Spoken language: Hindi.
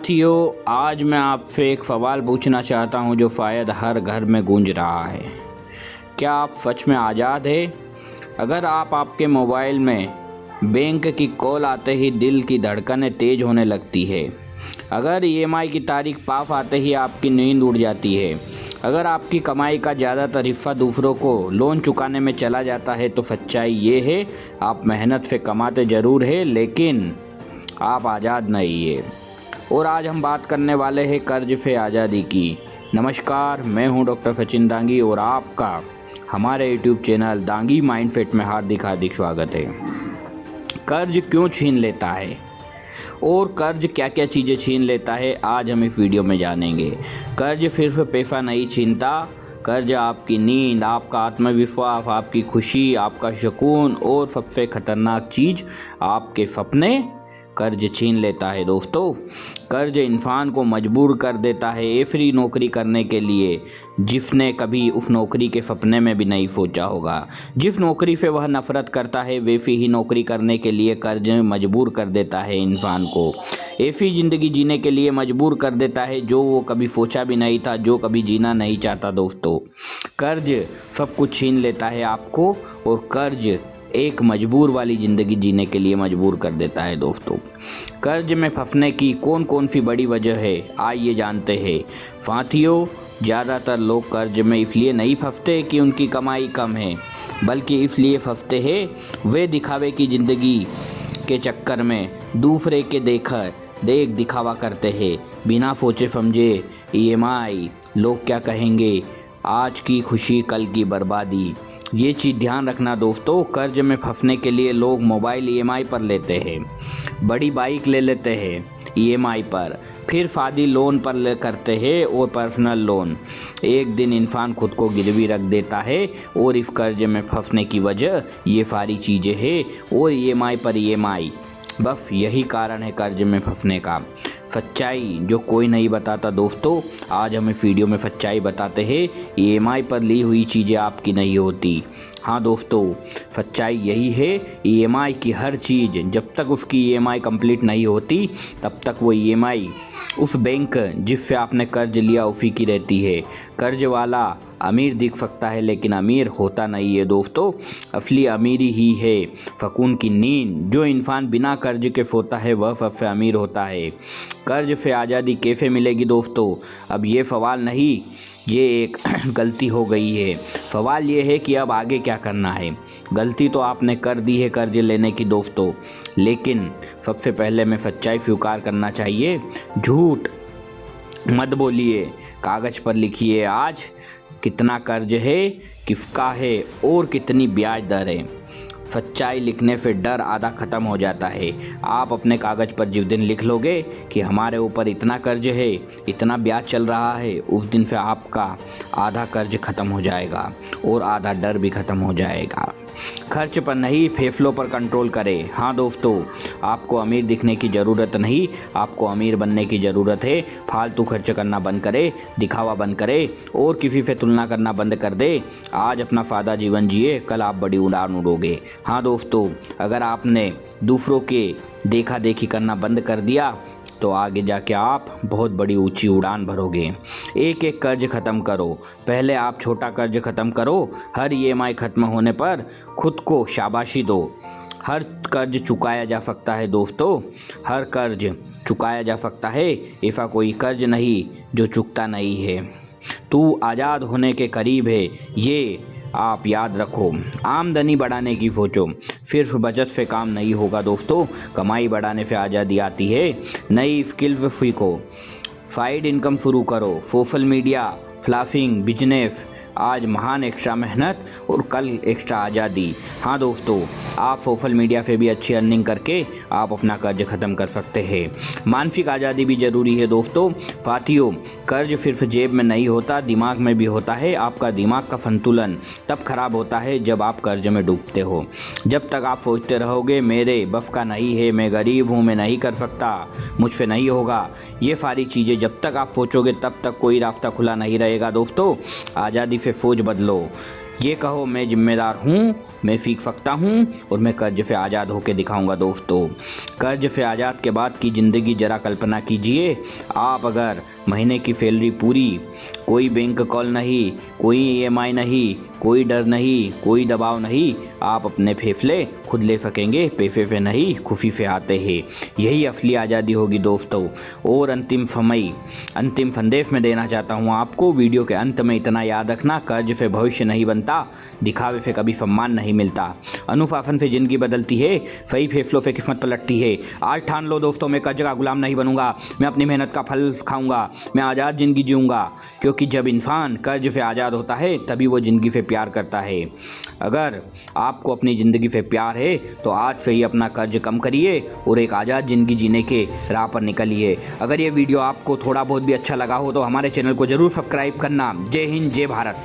साथियों, आज मैं आपसे एक सवाल पूछना चाहता हूं जो शायद हर घर में गूंज रहा है। क्या आप सच में आज़ाद हैं? अगर आपके मोबाइल में बैंक की कॉल आते ही दिल की धड़कनें तेज़ होने लगती है, अगर ईएमआई की तारीख पास आते ही आपकी नींद उड़ जाती है, अगर आपकी कमाई का ज़्यादातर हिस्सा दूसरों को लोन चुकाने में चला जाता है, तो सच्चाई ये है, आप मेहनत से कमाते ज़रूर हैं लेकिन आप आज़ाद नहीं है। और आज हम बात करने वाले हैं कर्ज से आज़ादी की। नमस्कार, मैं हूं डॉक्टर सचिन दांगी और आपका हमारे यूट्यूब चैनल दांगी माइंडसेट में हार्दिक स्वागत है। कर्ज क्यों छीन लेता है और कर्ज क्या क्या चीज़ें छीन लेता है, आज हम इस वीडियो में जानेंगे। कर्ज सिर्फ पैसा नहीं छीनता, कर्ज आपकी नींद, आपका आत्मविश्वास, आपकी खुशी, आपका सुकून और सबसे खतरनाक चीज़ आपके सपने कर्ज छीन लेता है। दोस्तों, कर्ज इंसान को मजबूर कर देता है ऐसी नौकरी करने के लिए जिसने कभी उस नौकरी के सपने में भी नहीं सोचा होगा। जिस नौकरी से वह नफरत करता है वैसी ही नौकरी करने के लिए कर्ज मजबूर कर देता है इंसान को। ऐसी ज़िंदगी जीने के लिए मजबूर कर देता है जो वो कभी सोचा भी नहीं था, जो कभी जीना नहीं चाहता। दोस्तों, कर्ज सब कुछ छीन लेता है आपको और कर्ज एक मजबूर वाली ज़िंदगी जीने के लिए मजबूर कर देता है। दोस्तों, कर्ज में फंसने की कौन कौन सी बड़ी वजह है, आइए जानते हैं। साथियों, ज़्यादातर लोग कर्ज में इसलिए नहीं फंसते कि उनकी कमाई कम है, बल्कि इसलिए फंसते हैं वे दिखावे की ज़िंदगी के चक्कर में दूसरे के देख दिखावा करते हैं बिना सोचे समझे। ईएमआई, लोग क्या कहेंगे, आज की खुशी कल की बर्बादी, ये चीज़ ध्यान रखना। दोस्तों, कर्ज में फंसने के लिए लोग मोबाइल ईएमआई पर लेते हैं, बड़ी बाइक ले लेते हैं ईएमआई पर, फिर शादी लोन पर करते हैं और पर्सनल लोन। एक दिन इंसान खुद को गिरवी रख देता है और इस कर्ज में फंसने की वजह ये सारी चीज़ें हैं और ईएमआई पर ईएमआई, बस यही कारण है कर्ज में फंसने का। सच्चाई जो कोई नहीं बताता। दोस्तों, आज हम इस वीडियो में सच्चाई बताते हैं, ईएमआई पर ली हुई चीज़ें आपकी नहीं होती। हाँ दोस्तों, सच्चाई यही है, ईएमआई की हर चीज़ जब तक उसकी ईएमआई कंप्लीट नहीं होती तब तक वो ईएमआई उस बैंक जिससे आपने कर्ज लिया उसी की रहती है। कर्ज वाला अमीर दिख सकता है लेकिन अमीर होता नहीं है। दोस्तों, असली अमीरी ही है सुकून की नींद। जो इंसान बिना कर्ज के सोता है वह सबसे अमीर होता है। कर्ज से आज़ादी कैसे मिलेगी? दोस्तों, अब ये सवाल नहीं, ये एक गलती हो गई है। सवाल ये है कि अब आगे क्या करना है। गलती तो आपने कर दी है कर्ज लेने की दोस्तों, लेकिन सबसे पहले मैं सच्चाई स्वीकार करना चाहिए। झूठ मत बोलिए, कागज़ पर लिखिए आज कितना कर्ज है, किसका है और कितनी ब्याज दर है। सच्चाई लिखने से डर आधा ख़त्म हो जाता है। आप अपने कागज़ पर जिस दिन लिख लोगे कि हमारे ऊपर इतना कर्ज है, इतना ब्याज चल रहा है, उस दिन से आपका आधा कर्ज ख़त्म हो जाएगा और आधा डर भी ख़त्म हो जाएगा। खर्च पर नहीं, फैसलों पर कंट्रोल करें। हाँ दोस्तों, आपको अमीर दिखने की ज़रूरत नहीं, आपको अमीर बनने की ज़रूरत है। फालतू खर्च करना बंद करें, दिखावा बंद करें और किसी से तुलना करना बंद कर दे। आज अपना सादा जीवन जिए, कल आप बड़ी उड़ान उड़ोगे। हाँ दोस्तों, अगर आपने दूसरों के देखा देखी करना बंद कर दिया तो आगे जाके आप बहुत बड़ी ऊंची उड़ान भरोगे। एक एक कर्ज ख़त्म करो। पहले आप छोटा कर्ज ख़त्म करो। हर ईएमआई ख़त्म होने पर खुद को शाबाशी दो। हर कर्ज चुकाया जा सकता है दोस्तों, हर कर्ज चुकाया जा सकता है। ऐसा कोई कर्ज नहीं जो चुकता नहीं है। तू आज़ाद होने के करीब है, ये आप याद रखो। आमदनी बढ़ाने की सोचो, सिर्फ बचत से काम नहीं होगा दोस्तों। कमाई बढ़ाने से आज़ादी आती है। नई स्किल्स सीखो, साइड इनकम शुरू करो। सोशल मीडिया, फ्लाफिंग, बिजनेस, आज महान एक्स्ट्रा मेहनत और कल एक्स्ट्रा आज़ादी। हाँ दोस्तों, आप सोशल मीडिया से भी अच्छी अर्निंग करके आप अपना कर्ज ख़त्म कर सकते हैं। मानसिक आज़ादी भी ज़रूरी है दोस्तों। साथियों, कर्ज सिर्फ जेब में नहीं होता, दिमाग में भी होता है। आपका दिमाग का संतुलन तब खराब होता है जब आप कर्ज में डूबते हो। जब तक आप सोचते रहोगे मेरे बस का नहीं है, मैं गरीब हूँ, मैं नहीं कर सकता, मुझसे नहीं होगा, ये सारी चीज़ें जब तक आप सोचोगे तब तक कोई रास्ता खुला नहीं रहेगा। दोस्तों, आज़ादी से सोच बदलो। ये कहो मैं जिम्मेदार हूँ, मैं फीक सकता हूँ और मैं कर्ज से आज़ाद होकर दिखाऊंगा। दोस्तों, कर्ज से आज़ाद के बाद की ज़िंदगी ज़रा कल्पना कीजिए। आप अगर महीने की सैलरी पूरी, कोई बैंक कॉल नहीं, कोई EMI नहीं, कोई डर नहीं, कोई दबाव नहीं, आप अपने फैसले खुद ले सकेंगे। पैसे से नहीं, खुशी से आते हैं। यही असली आज़ादी होगी दोस्तों। और अंतिम संदेश में देना चाहता हूँ आपको, वीडियो के अंत में इतना याद रखना, कर्ज से भविष्य नहीं बनता, दिखावे से कभी सम्मान नहीं मिलता, अनुशासन से ज़िंदगी बदलती है, सही फैसलों से किस्मत पलटती है। आज ठान लो दोस्तों, मैं कर्ज का गुलाम नहीं बनूंगा, मैं अपनी मेहनत का फल खाऊंगा, मैं आज़ाद ज़िंदगी जीऊँगा। क्योंकि जब इंसान कर्ज से आज़ाद होता है तभी वो ज़िंदगी से प्यार करता है। अगर आपको अपनी ज़िंदगी से प्यार है तो आज से ही अपना कर्ज कम करिए और एक आज़ाद ज़िंदगी जीने के राह पर निकलिए। अगर ये वीडियो आपको थोड़ा बहुत भी अच्छा लगा हो तो हमारे चैनल को ज़रूर सब्सक्राइब करना। जय हिंद, जय भारत।